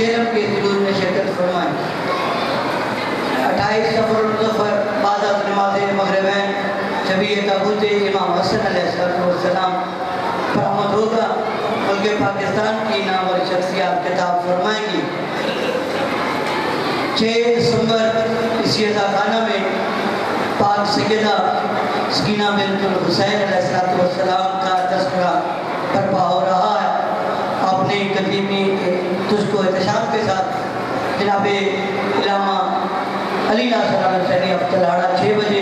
جیلم کے جلوس میں شرکت فرمائیں۔ 28 سفر المظفر بعد از نماز مغربین شبیہ تابوت امام حسن علیہ السلام پر آمد ہوگا۔ ملک پاکستان کی نامور شخصیات خطاب فرمائیں گی۔ 6 دسمبر اس عزاخانہ میں پاک سیدہ سکینہ بنت الحسین علیہ السلام کا تذکرہ برپا ہو رہا ہے۔ اپنے قدیمی تجھ کو احتشام کے ساتھ جناب علامہ علی ناصر حسینی افتلاڑہ 6 بجے،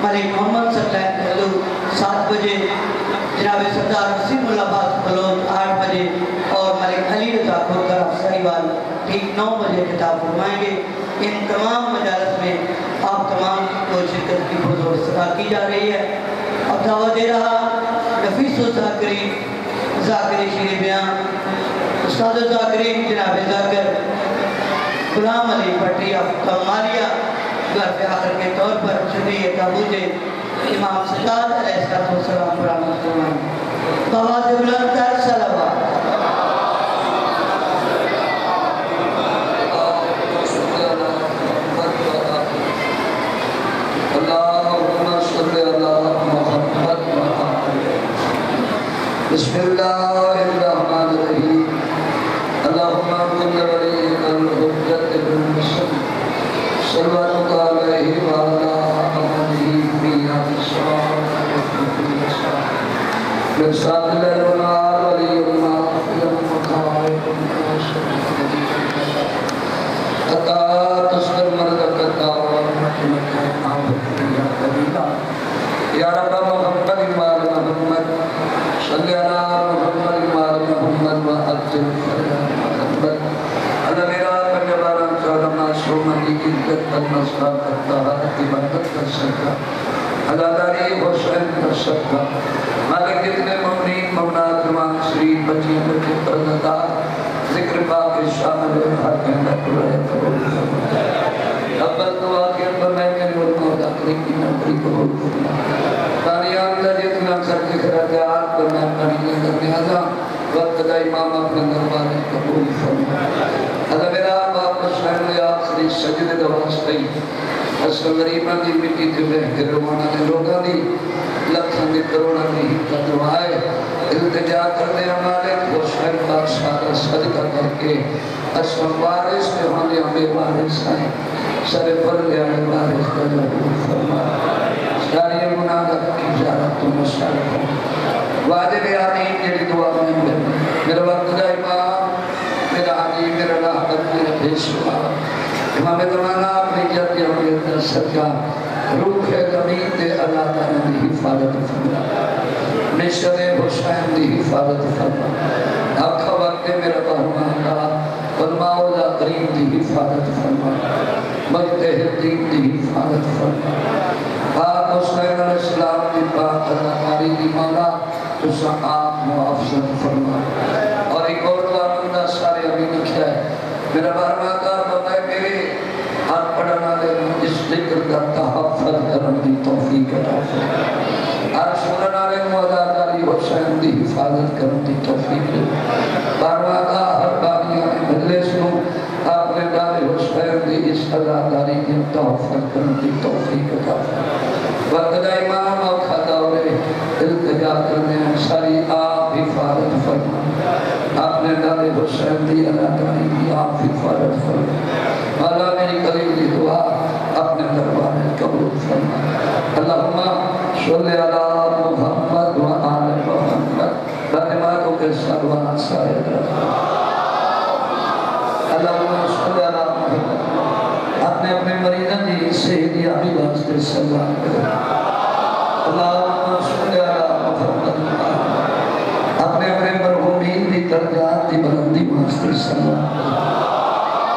ملک محمد صلی اللہ علیہ وسلم 7 بجے، جناب سردار وسیم اللہ عباس بلوچ 8 بجے اور ملک علی رضا کھوکر افسری وال ٹھیک 9 بجے خطاب فرمائیں گے۔ ان تمام مجالس میں آپ تمام کو شرکت کی بزرگ استدعا کی جا رہی ہے۔ اب دعوت دے رہا نفیس الذاکرین ذاکری شیر بیان استاد الذاکرین جناب ذاکر غلام علی پٹری کمالیہ غرف آخر کے طور پر شبیہ تابوت امام سجاد علیہ السلام پر آمد فرمائیں۔ بآواز بلند تر صلوات۔ بسم اللہ الرحمن الرحیم اللہم کل ولیک الحجت ابن مسلم صلوات علیہ وعلا آمنہ بیان السلام لرسال اللہ ونار ولی اللہ فیلم مقائم قطع تسکر مردک دعوان مکنک آمد یا قبیلہ یا رب محمد امار محمد صلی اللہ محمد امار محمد و عجل فریان محمد اللہ میرا پنجبارا چودہ معصوم کی عزت المسلح کرتا ہے عبادت کر سکتا اللہ داری حسین کر سکتا مالک جتنے ممنین ممنات امام شریف بچی بچے پرددار ذکر پاک شامل حق احمد رہے قبول فرمائے اول دعا کے اندر میں میری علماء داخلی کی نوکری قبول فرمائے تانیان کا جتنا کر کے خراجات پر میں پڑھنے کرنے آزا وقت دا امام اپنے دربارے قبول فرمائے حضر میرا باپ حسین نے آخری سجد دواستی اصل غریبان دی مٹی تھی بہتے روانہ نے لوگا دی لکھن دی کروڑا دی کا دعائے التجا کرنے ہمارے حسین پاک سارا صدقہ کر کے اصل وارث میں ہونے ہمیں وارث آئے سر پر لے آئے وارث کا قبول فرمائے ساری منادت کی جارت تو مشارف واجب آمین جڑی دعا میں میرا وقت دا امام میرا علی میرا لاحقت میرا پیشوا امام زمانہ اپنی جد یومیت دا صدقہ روح زمین دے اللہ تعالیٰ دی حفاظت فرما نشد حسین دی حفاظت فرما آقا وقت میرا بہمان کا علماء دا قریب دی حفاظت فرما مجتہد دین دی حفاظت فرما پاک حسین علیہ السلام کی پاک اداکاری کی مولا تو آپ معافظت فرما اور ایک اور دعا بندہ سارے ابھی لکھا ہے میرا بارما کا بتائے میرے ہاتھ پڑھنا لے اس ذکر کا تحفظ کرن دی توفیق عطا فرما ہر سننا لے اداکاری حسین دی حفاظت کرن دی توفیق بارما کا ہر باقیاں مجلس نو آپ نے دار حسین دی اس اداکاری کی تحفظ کرن دی توفیق عطا فرما وقت دا امام اور خطاورے التجا کرنے ہیں ساری آپ حفاظت فرما آپ نے دار حسین دی اللہ تعالی کی آپ حفاظت فرما اللہ میری قریب دی دعا اپنے دربار قبول فرما اللہم صلی اللہ محمد و آل محمد رحماتوں کے سروان سائد اللہم صلی اللہ محمد اپنے مریضوں کی صحیح آبی واسطے سلام کریں اللہم صلی اللہ محمد اپنے مرحومین کی درجات کی بلندی واسطے سلام کریں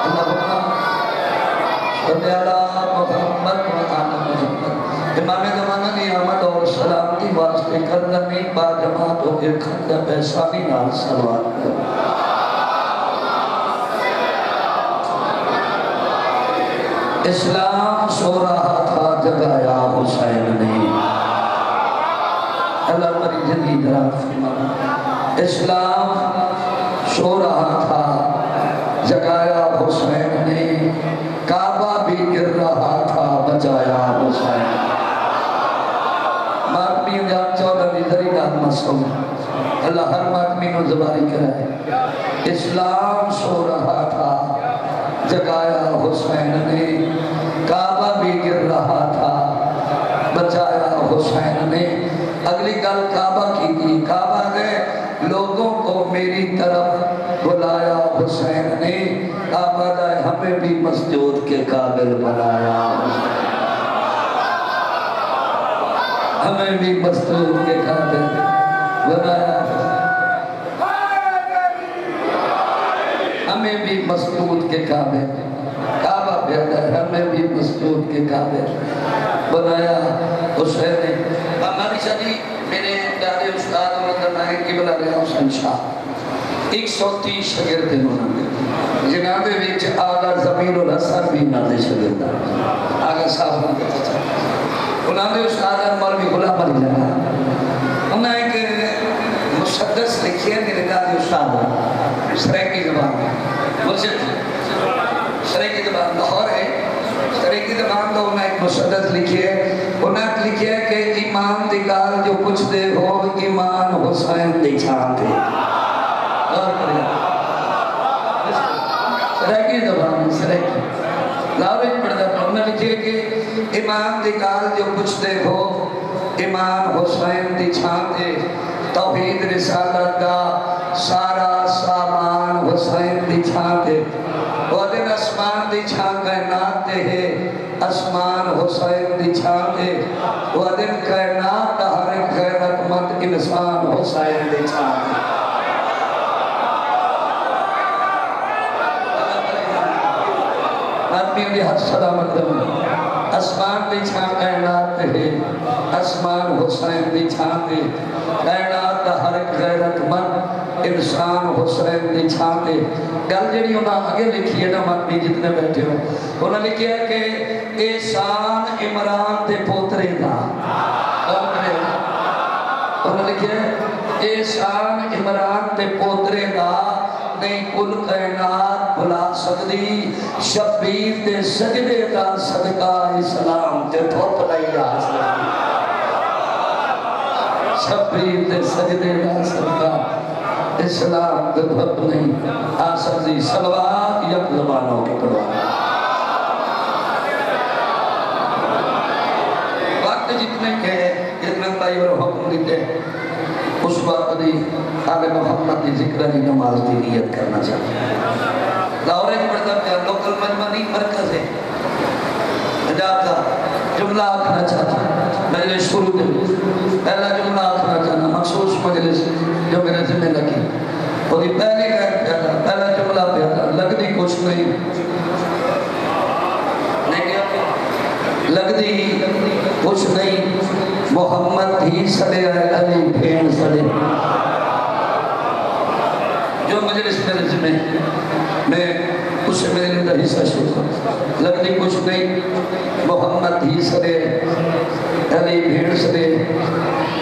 اللہم صلی اللہ محمد و آل محمد امام زمانہ کی آمد اور سلامتی واسطے کردمی با جماعت ہو کے خندہ پیسہ بھی نال سلوات کریں اسلام سو رہا تھا جگایا حسین نے اللہ مری جدید رات فرما اسلام سو رہا تھا بچایا حسین ماتمی جان چودہ دی ذری نام مسئول اللہ ہر ماتمی نو زبانی کرائے اسلام سو رہا تھا جگایا حسین نے کعبہ بھی گر رہا تھا بچایا حسین نے اگلی گل کعبہ کی تھی کعبہ نے لوگوں کو میری طرف بلایا حسین نے کعبہ نے ہمیں بھی مسجود کے قابل بنایا ہمیں بھی مسجود کے قابل بنایا ہمیں بھی مسجود کے قابل کعبہ بہتر ہمیں بھی مسجود کے قابل بنایا حسین نے ہماری شادی میرے دادے استاد مدنائے قبلہ رہا حسین شاہ 130 شگرد انہوں نے جناب ویچ آگا زمین الحسن بھی نادے شگرد آگا صاحب نے کہتا تھا انہوں نے استاد مولوی غلام علی لگا انہوں نے ایک مسدس لکھی ہے میرے دادے استاد سریکی زبان میں مرشد سریکی زبان لاہور ہے سریکی زبان تو انہوں نے ایک مسدس لکھی ہے انہوں نے لکھی ہے کہ ایمان دی گال جو کچھ دے ہو ایمان حسین دی چھان دے سریکی زبان سریکی لاہور پڑھتا ہے انہوں نے لکھی ہے کہ ایمان دی گال جو کچھ دے ہو ایمان حسین دی چھان دے توحید رسالت دا سارا سامان حسین دی چھان دے وہ دن اسمان دی چھان کائنات دے ہے اسمان حسین دی چھان دے وہ دن کائنات دا ہر ایک غیرت مند انسان حسین دی چھان دے آدمی انہی حد سلامت دوں اسمان دی چھان کائنات دے ہے اسمان حسین دی چھان دے کائنات دا ہر ایک غیرت مند انسان حسین دی چھان دے گل جڑی انہاں آگے لکھی ہے نا ماتمی جتنے بیٹھے ہو انہاں لکھی ہے کہ احسان عمران دے پوترے دا انہاں لکھی ہے احسان عمران دے پوترے دا نہیں کل کائنات بھلا سکتی شبیر دے سجدے دا صدقہ اسلام تے تھوپ نہیں آ سکتی شبیر دے سجدے دا صدقہ اسلام تے تھوپ نہیں آ سکتی صلوات یک زبانوں کی پڑھوا وقت جتنے کے جتنے بھائی اور حکم دیتے اس وقت دی آل محمد کی ذکر علی نماز دی نیت کرنا چاہتے ہیں لاہور ایک پڑھتا ہے لوکل مجمعی مرکز ہے حجاب کا جملہ آکھنا چاہتا ہے مجلس شروع دے پہلا جملہ آکھنا چاہتا مخصوص مجلس جو میرے ذمہ لگی وہ دی پہلا جملہ پیدا لگ دی کچھ نہیں لگ دی کچھ نہیں محمد ہی سڑے علی بھین سڑے جو مجلس میرے ذمہ میں اس سے میرے لیے حصہ شروع لگ دی کچھ نہیں محمد ہی سڑے علی بھین سڑے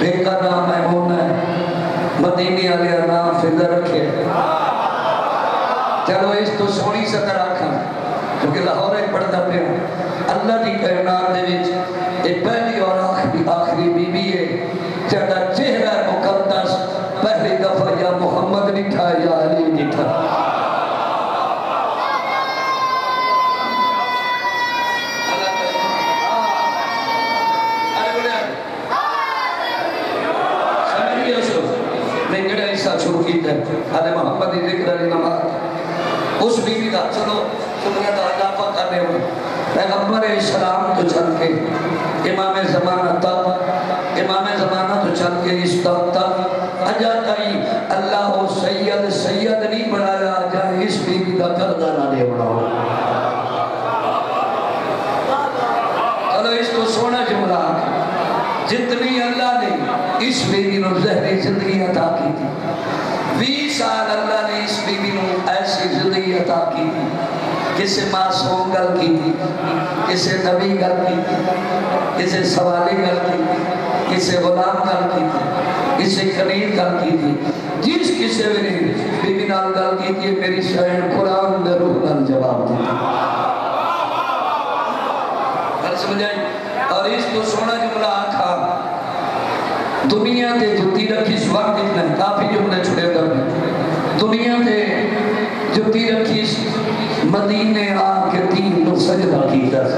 بے کا نام میمون ہے مدینی علیہ نام فضل رکھے چلو اس تو سونی سطر آکھا کیونکہ لاہور ایک پڑھتا پہ اللہ دی کائنات دے وچ ایک پہلی اور آخری بی بی ہے جڑا چہرہ مقدس پہلی دفعہ یا محمد نٹھا یا علی نٹھا شروع کی ہے حضرت محمد ذکر علی نماز اس بی بی دا چلو تمہیں دا اضافہ کرنے ہوں پیغمبر اسلام تو چل کے امام زمانہ تو چل کے اس تک اجا تائی اللہ و سید نہیں بنایا جائے اس بی بی دا کردہ نہ دے بناؤ چلو اس تو سونا جملہ جتنی اللہ نے اس بی بی نو زہری زندگی عطا کی تھی 20 سال اللہ نے اس بی بی نو ایسی زندگی عطا کی تھی کسے معصوم گل کی تھی کسے نبی گل کی تھی کسے سوالی گل کی تھی کسے غلام گل کی تھی کسے خلیل گل کی تھی جس کسے بھی بی بی نال گل کی تھی میری شاعر قرآن میں روح نال جواب دی سمجھائی اور اس کو سونا جملہ آکھا دنیا تے جتی رکھی اس وقت اتنا ہے کافی جملے چھڑے کر میں دنیا تے جتی رکھی مدینے آ کے دین کو سجدہ کی در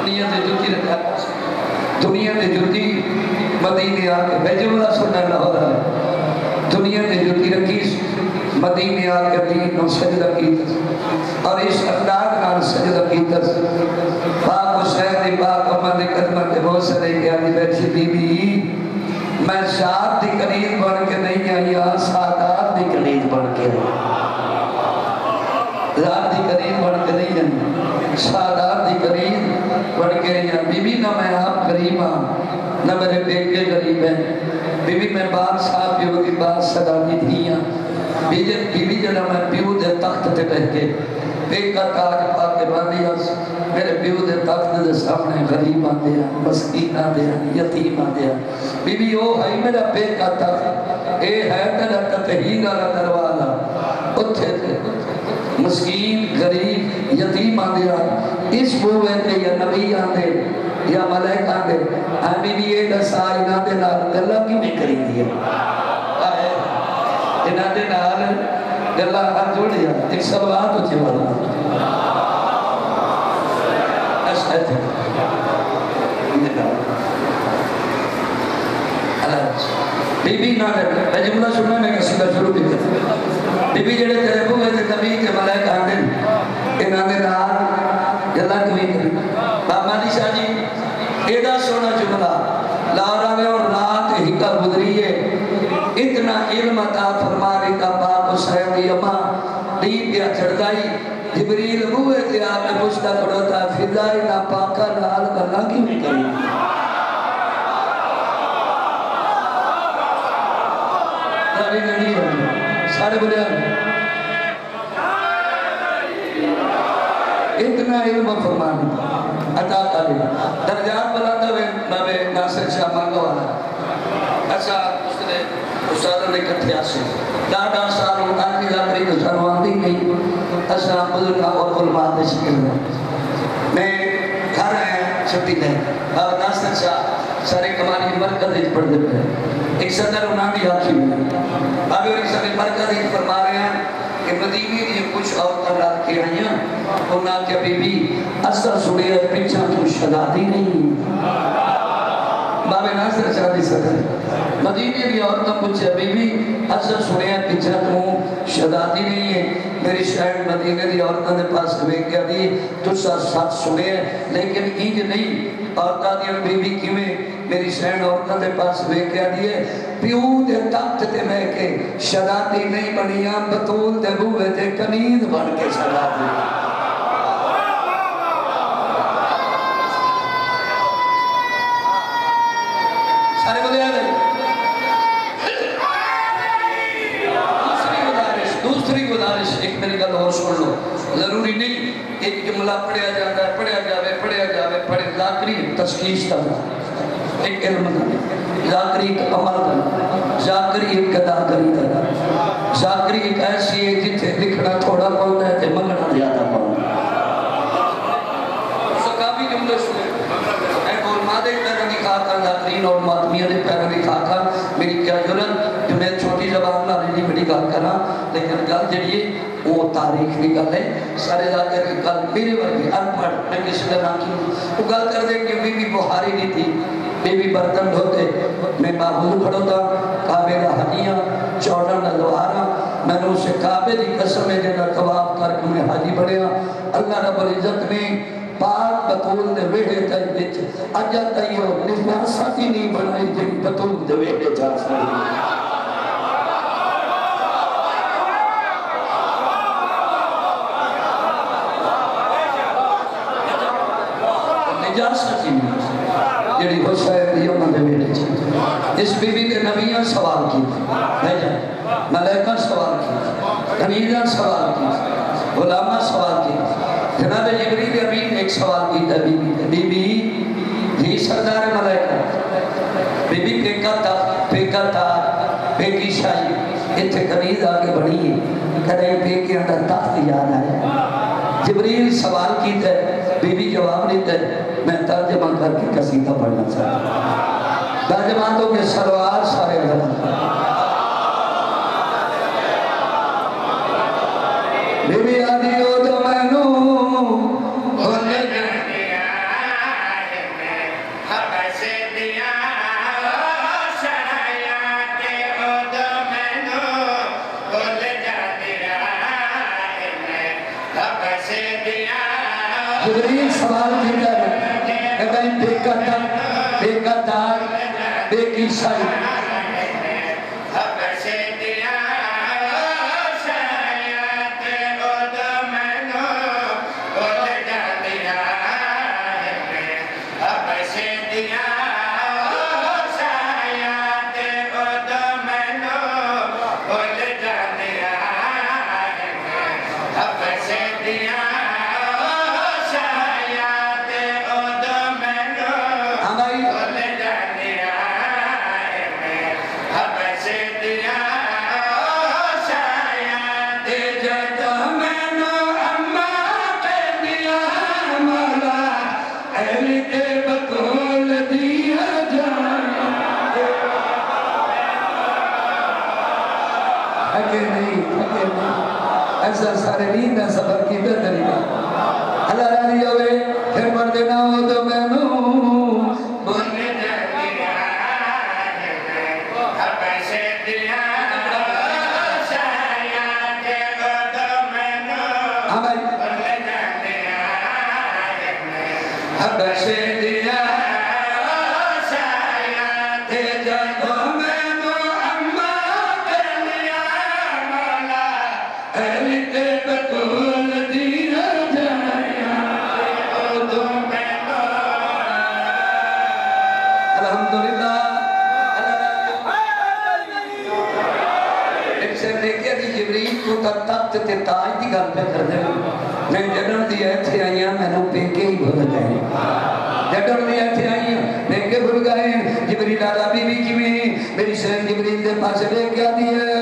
دنیا تے جتی رکھا دنیا تے جتی مدینے آ کے بے جملہ سننا نہ ہو رہا ہے دنیا تے جتی رکھی مدینے آ کے دین کو سجدہ کی در اور اس انداز نال سجدہ کی در پاک حسین پاک امن قدمت بہت سارے کیا دی بیٹھی بی بی میں شاد دی قریب بڑھ کے نہیں آئی ہاں سادات دی قریب بڑھ کے ذات دی قریب بڑھ کے نہیں آئی سادات دی قریب بڑھ کے نہیں آئی بی بی نہ میں آپ قریب ہاں نہ میرے بیٹے قریب ہیں بی بی میں بات صاحب جو کی بات صدا دی تھی ہاں بی بی جنہ میں پیو دے تخت تے رہ کے ایک کا تاج پاک باندھی اس میرے پیو دے تخت دے سامنے غریب آندے ہیں مسکین آندے ہیں یتیم آندے ہیں بی بی او ہے میرا پیک کا تخت اے ہے تیرا تتہین والا دروازہ اتھے تھے مسکین غریب یتیم آندے ہیں اس بوے تے یا نبی آندے یا ملائک آندے اے بی بی اے دسا انہاں دے نال گلاں کیویں کری دی ہے انہاں دے نال گلا ہاتھ جوڑیا ایک سوال تو جواب اشہد بی بی نہ میں جملہ سننا میں کسی کا شروع بھی کرتا بی بی جڑے تیرے بھوئے تھے نبی کے ملائک آندھن انہاں نے نال گلا کوئی کری بابا دی شاہ جی ایڈا سونا جملہ لارا میں اور رات ہکا گزری ہے اتنا علم عطا فرما رہا پاک حسین دی اماں دین پیا چڑھدائی جبریل ہوئے تھے آپ نے پوچھتا کھڑا فضائی نہ پاکا نال گلا کیوں نہیں کری داری نہیں ہے سارے بولے اتنا علم فرما رہا عطا کر درجات بلندہ میں ناصر شاہ مانگا والا ایسا اس نے استادہ نے کٹھے آسے دادا سال ہوتا کی ذاکری تو سانو آندھی نہیں ایسا بزرگا اور علماء دے شکل میں گھر آیا چھٹی دیں اب ناصر شاہ سارے کمانی مرکز ایک پڑھ دے پہ ایک صدر انہاں بھی آتی ہوئی ابھی اور ایک سارے مرکز ایک فرما رہے ہیں کہ مدینی دی کچھ عورتیں رات کے آئی ہیں انہاں کے بی بی اثر سڑے پیچھا تو شدادی نہیں بابے ناصر شاہ دی صدر مدینی دی عورتیں پوچھے بی بی اثر سڑے پیچھا تو شدادی نہیں ہے میری شاید مدینہ دی عورتوں نے پاس ہوئے کیا دی تجھا ساتھ سنے لیکن اینج نہیں عورتہ دی بی بی کیویں میری شاید عورتوں نے پاس ہوئے کیا دیئے پیو دے تخت تے میں کے شدادی نہیں بنیاں بطول دے بوئے دے کنید بن کے شدادی سارے بولے آ گئے دوسری گزارش ایک میری گل اور سن لو ضروری نہیں ایک جملہ پڑھیا جاتا ہے پڑھیا جاوے پڑھے ذاکری تشخیص کرنا ایک علم کرنا ذاکری ایک عمل کرنا ذاکری ایک اداکاری کرنا ذاکری ایک ایسی ہے جتھے لکھنا تھوڑا پڑھتا ہے تے منگنا زیادہ پڑھتا ہے کافی جملے سنے ایک اور مادے پیرا دکھا کر ذاکرین اور ماتمیہ نے پیرا دکھا کر میری کیا ضرورت جو میں چھوٹی زبان نہ رہی بڑی گل کرنا لیکن گل جڑی ہے وہ تاریخ کی گل ہے سارے ذاکر کی گل میرے ورگی انپڑھ میں کسی کا نام کی وہ گل کر دے کہ بی بی بخاری نہیں تھی بی بی برتن دھوتے میں معبود کھڑو تھا کعبے کا حجیاں 14 نلوارا میں نے اسے کعبے دی قسم ہے جنہ طواف کر کے میں حاجی بڑھیا اللہ رب العزت نے پاک بطول دے ویڑے تائی بیچ اجا تائی ہو نفاساتی نہیں بنائی جن بطول دے ویڑے جا سکتی نجاستی نہیں جڑی حسین دی امہ دے ویڑے چاہتے اس بی بی کے نبیان سوال کی بھیجا ملائکہ سوال کی کنیزہ سوال کی غلامہ سوال کی جناب جبریل امین ایک سوال کی تھا بی بی جی سردار ملائکہ بی بی پیکا تار پیکی شاہی اتھے کنیز آگے بڑھی ہے کدھائی پیکی اندر تخت یاد آیا جبریل سوال کی تھا بیوی جواب دیتا ہے میں ترجمہ کر کے قصیدہ پڑھنا چاہتا ہوں ترجمہ تو کہ سلوار سارے غلط بیوی آدھی ہو تو میں نو جبریل سوال دیتا ہے اگر بے قدر بے قدر بے عیسائی ایسا سارے نیند ہے سفر کی بہتری کا اللہ راضی ہوئے پھر مردے نہ ہو تو میں نو بولنے جاتی تخت تے تاج دی گل پہ کر دے میں جنم دی ایتھے آئیاں میں نے پیکے ہی بھول گئے جنم دی ایتھے آئیاں پیکے بھول گئے جبریل آدھا بی بی کی میں میری سین جبریل دے پاس لے کیا دی ہے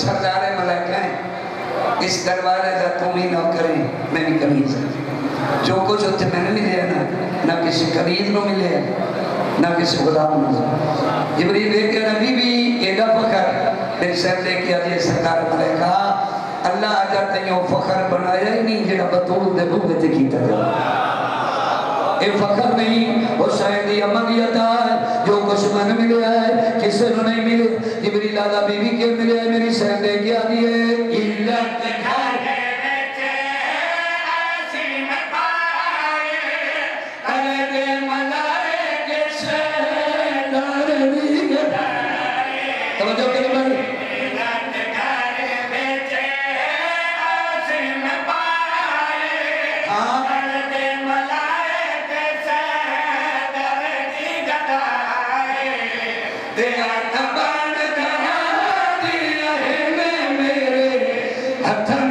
سردار ملائکہ ہیں اس دروارے دا تم ہی نہ کریں میں بھی قمیض جو کچھ ہوتے میں نے ملے نا نہ کسی قمیض نو ملے نہ کسی غلام نو جبریل لے کے نبی بھی ایڈا فخر میرے سر لے کے آجے سردار ملائکہ اللہ اگر تیوں فخر بنایا ہی نہیں جڑا بطول دے بھوگے تے کیتا جا اے فخر نہیں وہ شاہدی عملیت ہے جو کچھ من ملے ہے کسے نو نہیں ملے جبریل آدھا بی بی کے ملے ہے میری سہن دے کیا دیئے علت گھر بیچے آسیم پائے قید ملائکے سے ڈرنی گھرائے توجہ کریں بھائی علت گھر بیچے آسیم پائے قید ملائکے سے ڈرنی گھرائے دیات بان دیا دیا ہے میرے ہتھن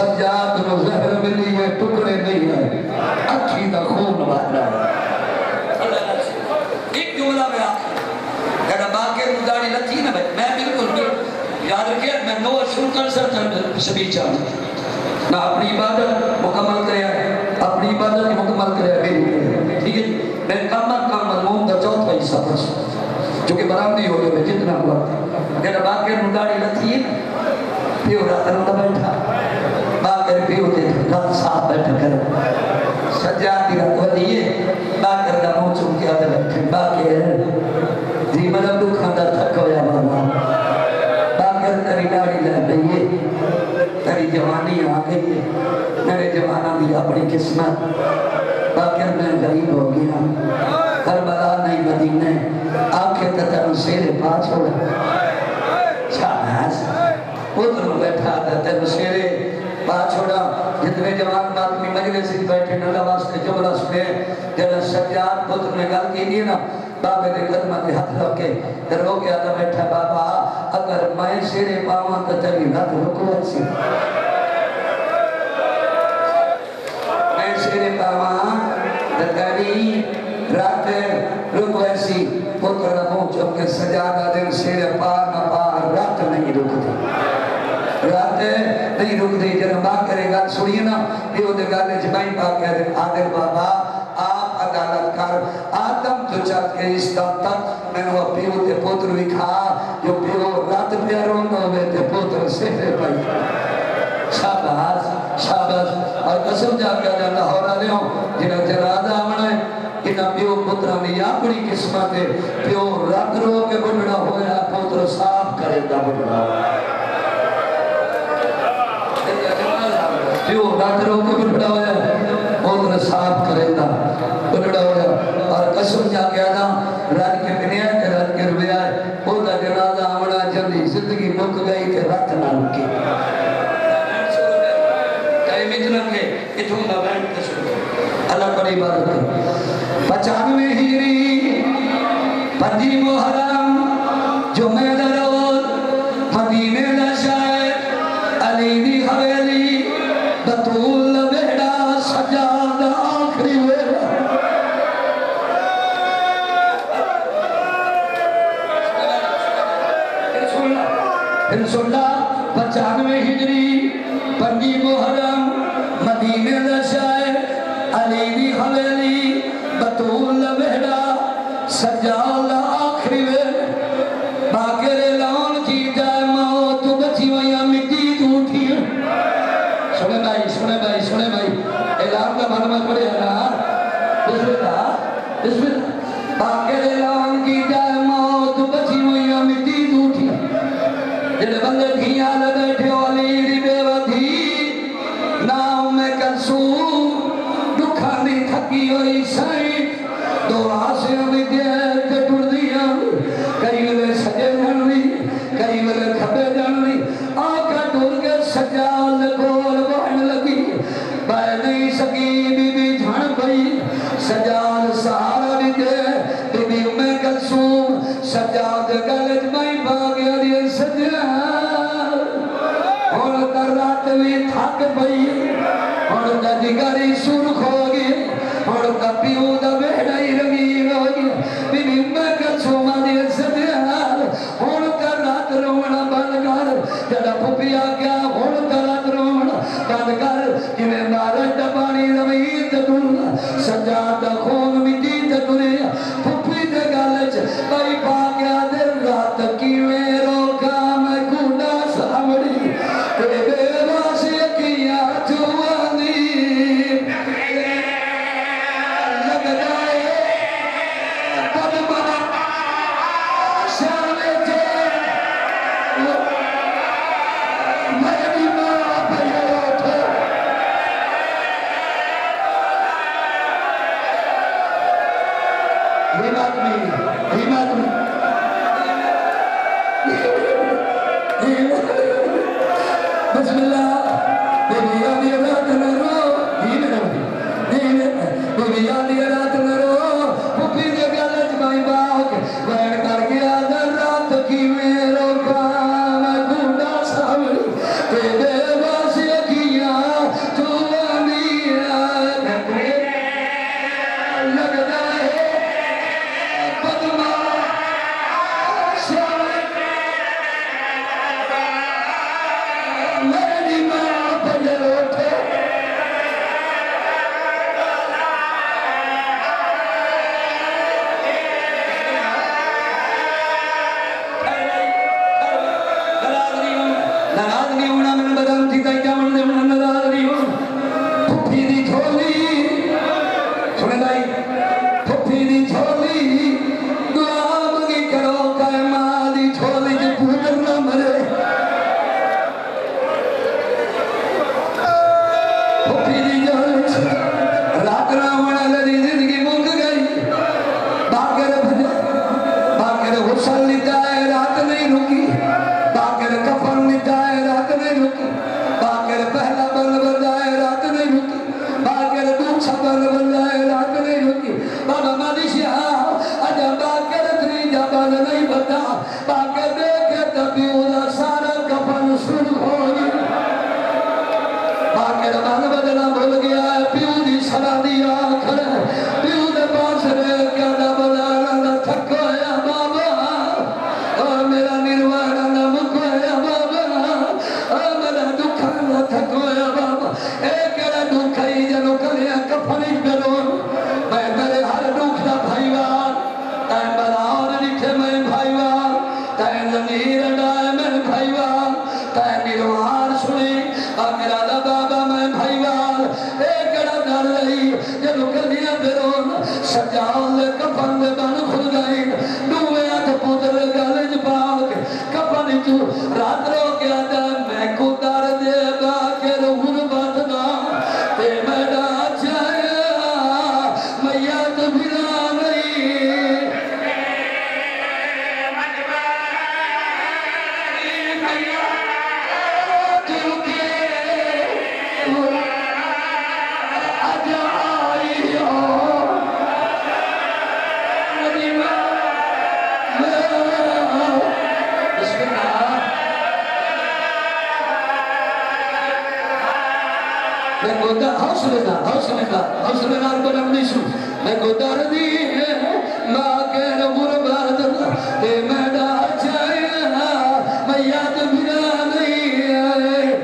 سجاد نو زہر ملی ہے ٹکڑے نہیں ہے اکھی دا خون بہہ رہا ہے ایک جملہ میں آخر کہنا باقی مداری لتی نا بھائی میں بالکل یاد رکھے میں نو شروع کر سکتا سبھی چاہتا نہ اپنی عبادت مکمل کرے ہے اپنی عبادت کی مکمل کرے ہے میری ٹھیک ہے میں کام مضمون دا چوتھا حصہ بس جو کہ برامدی ہو گئے جتنا ہوا کہنا باقی مداری لتی ہے پیو رات نہ بیٹھا باقی پیو دے رات صاحب بیٹھا کر سجاد دی رات ودیے باقی دا منہ چوم کے آدھے بیٹھے باقی جی مطلب دکھ اندر تھک ہویا بابا باقی تری داڑھی لے گئی تری جوانی آ گئی ہے میرے جوانا بھی اپنی قسمت باقی میں غریب ہو گیا کربلا نہیں مدینے آنکھیں تتر سیرے پا چھوڑا شاہناز ادھر بیٹھا تھا تیرے سیرے پا چھوڑا جتنے جوان آدمی مجلس سے بیٹھے نہ واسطے جملہ سنے جب سجاد پتر نے گل کی دی نا بابے نے قدمہ دے ہاتھ رکھ کے در ہو گیا تھا بیٹھا بابا اگر میں سیرے پاواں تو تیری رات رکو ایسی میں سیرے پاواں تو تیری رات رکو ایسی پتر نہ پہنچو کہ سجادہ دن سیرے پا نہ پا رات نہیں رکتی رات نہیں رکتی جنہوں بات کرے گا سنیے نا یہ وہ دگانے جمعی پاک کہہ دیں آدھر بابا آپ عدالت کر آدم تو چل کے اس دم تک میں نے وہ پیو تے پوتر بھی کھا جو پیو رات پیاروں نہ ہوئے تے پوتر سہرے پائی شاباز شاباز اور قسم جا کے جانا ہو رہا لے ہوں جنہوں جنازہ آمنے انہا پیو پترہ میں یا بڑی قسمت ہے پیو رات رو کے بڑھڑا ہویا پوتر صاف کرے دا بڑھڑا پیو رات رو کے بڑھڑا ہویا پوتر صاف کرے دا بڑھڑا ہویا اور قسم جا کے آدھا رات کے بنیا ہے کہ رات کے رویا ہے پوتا جنازہ آمنا جلدی زندگی مک گئی کہ رات نہ رکی ٹائم اتنا کہ اتھوں نہ بینٹ کے شروع اللہ پر عبادت ہے 95 ہجری 5 محرم جو میں درور مدینے دا شاعر علی دی حویلی بطول بیڑا سجاد آخری ویڑا پھر سننا 95 ہجری 5 محرم مدینے دا شاعر علی دی حویلی بطول بیڑا سجاد آخری ویڑا باقر اعلان کی جائے موت بچی ویاں مٹی ٹوٹی سنے بھائی اعلان کا بھرمت پڑے نا بسم اللہ باقر اعلان کی جائے موت بچی ویاں مٹی ٹوٹی جن بندے دھیاں بیٹھے والی دی بے ودھی نام میں کنسور دکھانی تھکی ہوئی سائی دعا سے ہمیں دیر کے ٹوڑ دیا کئی ویلے سجے جنوی کئی ویلے کھبے جنوی آقا ٹوڑ کے سجال گول بہن لگی بہ نہیں سکی بی بی جھن بھئی سجال سہارا بھی دے بی بی میں کلسوم سجاد گلج میں باگیا دیے سجال اور در رات بھی تھک بھئی اور دا جگری سرخ ہو گئی اور دا پیو دا بیڑائی رنگی ہو گئی بی بی میں کلسوم دیے سجال اور دا رات رونا بند کر جڑا پھپیا گیا اور دا رات رونا بند کر کہ میں مارا پانی زمین تٹولا سجاد خون مٹی تٹولا پھپی دے گالچ بھائی پاگیا دل رات کی میں روکا میں گھوڑا سامڑی اے بے باسی کیا چوانی لگ جائے قدم شام جے میری ماں بھائیو تھے ہمت میں بسم اللہ بیبی آدھی رات نہ رو بیبی آدھی رات نہ رو پھپی دے گلج بائی باغ بین کر گیا در رات کی میرو کام گھوڑا سامری تے بے باسی کیا گئی پھپھی دی جھولی دعا منگی کرو کہ ماں دی جھولی جو پوتر نہ مرے پھپھی دی جھولی رات راوڑ لڑی زندگی مک گئی باقر غسل لیتا ہے رات نہیں رکی باقر کفن لیتا ہے رات نہیں رکی باقر پہلا بند بجائے رات نہیں رکی باقر دوسرا بند بجائے رات نہیں رکی بابا مادشاہ اجا باقر تریجا بند نہیں بتا باقر دیکھے تبیولا سارا کفن سن ہو گئی باقر بند بجنا بھول گیا ہے پیو دی سرا دیا کھڑے پیو دے پاس رہ کیا دا بلانا دا تھکو یا بابا اور میرا نروانا دا مکو یا بابا اور میرا دکھانا تھکو یا بابا ایک ایرا دکھائی جنو کلیا کفنی کرون میں میرے ہر دکھ دا بھائیوان تائیں بڑا اور لکھے میں بھائیوان تائیں زمیر اڈائے میں بھائیوان تائیں نروار سنی اور میرا دا بابا میں بھائیوان ایک ایرا ڈر رہی جنو کلیا کرون سجاؤ لے کفن دے بن کھل گئی ڈوے آتھ پودر گالج باگ کفن جو رات رو گیا دا میں کو دار دے گا کہ روحن بات دا تے میں ڈا چاہیا میں یاد بھلا نہیں حوصلے نال بلند نہیں سو میں کو دردی ہے ماں کہہ غربت تے میں ڈا چاہیا میں یاد بھلا نہیں آئے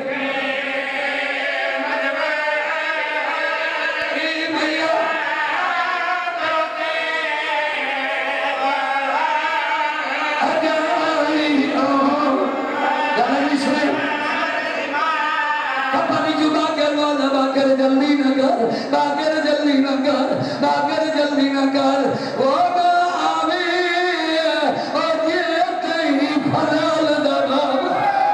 باقر جلدی نہ کر باقر جلدی نہ کر باقر جلدی نہ کر وہ آوے اور یہ کہیں پھلال دباب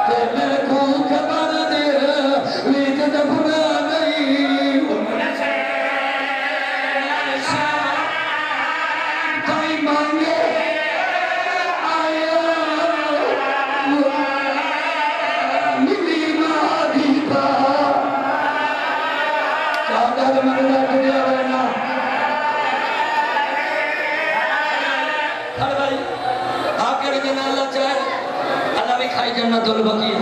کہ میں کو خبر دے لیت دفنا نہیں کئی مانگے آیا ملی مادی پا جنت البقیع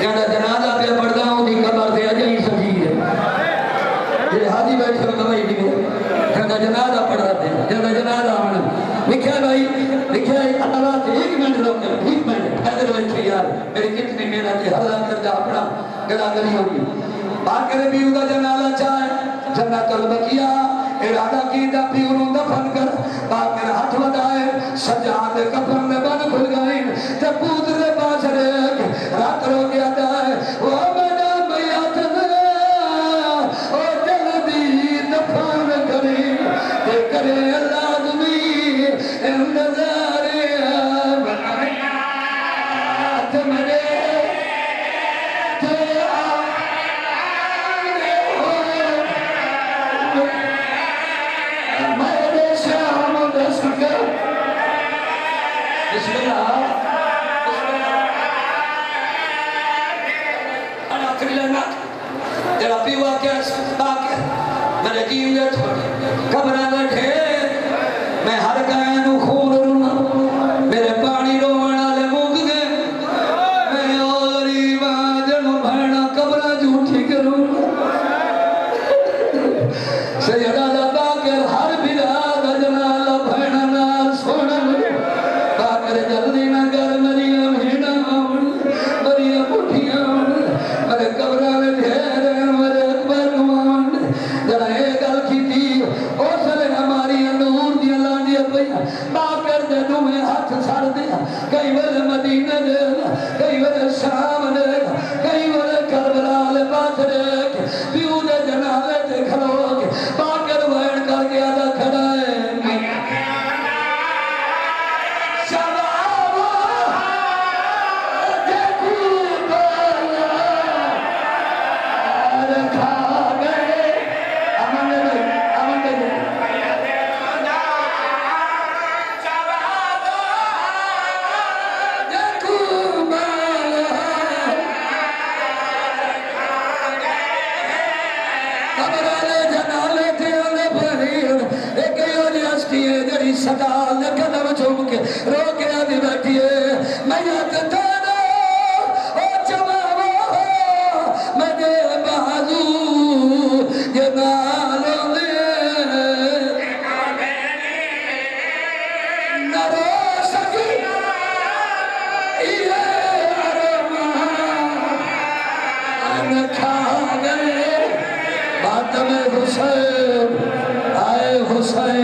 جنہ جنازہ پہ پڑھتا ہوں دی قبر سے اجلی سجی ہے یہ حاجی بیٹھے ہو کبھی بھی جنہ جنازہ پڑھتا ہے جنہ جنازہ آنا لکھا بھائی لکھا ہے اللہ سے ایک منٹ روکے ایک منٹ حیدر بیٹھے یار میری کتنی محنت ہے حضرت کر جا اپنا گلا گلی ہوگی باقر بیو دا جنازہ چاہے جنت البقیع ارادہ کی دا پیوروں دفن کر باقر ہاتھ بدائے سجاد کفن میں بن کھل گئی تے پوتر دے پاس رکھ رات رو گیا دائے وہ میڈا میات نے او جلدی دفن کری تے کرے لازمی انتظار بنایات مرے تے آنے ہو میرے شام دست کر بسم اللہ انا کلنا تیرا پیوا کیا باقر میرے جیو یہ تھوڑی کبرہ لٹھے میں ہر کائنو خون رونا میرے پانی رونا لے موگ گئے میں اوری باجن بھرنا کبرہ جھوٹی کروں سیدہ دا باقر ہر بلاد جنالہ بھرنا نال سونا باقر جلدی نہ کر مریم ہیڈا مریم اٹھیاں میرے قبرہ میں ڈھیرے میرے اکبر کمان جڑا ایک گل کی تھی او سلے ہماری نور دی اللہ دی پیا باقر دے دو میں ہاتھ سڑ دیا کئی ور مدینہ دے کئی ور شام دے کئی ور کربلا لے پاس دے پیو دے جنالے تے کھلو باقر وین کر سکال نے قدم چھوم کے رو کے آدھی بیٹھی ہے میں یاد تانا او جوابا میں دے بازو یہ نالوں دے نرو سکی یہ ارمان کھا گئے بات میں حسین آئے حسین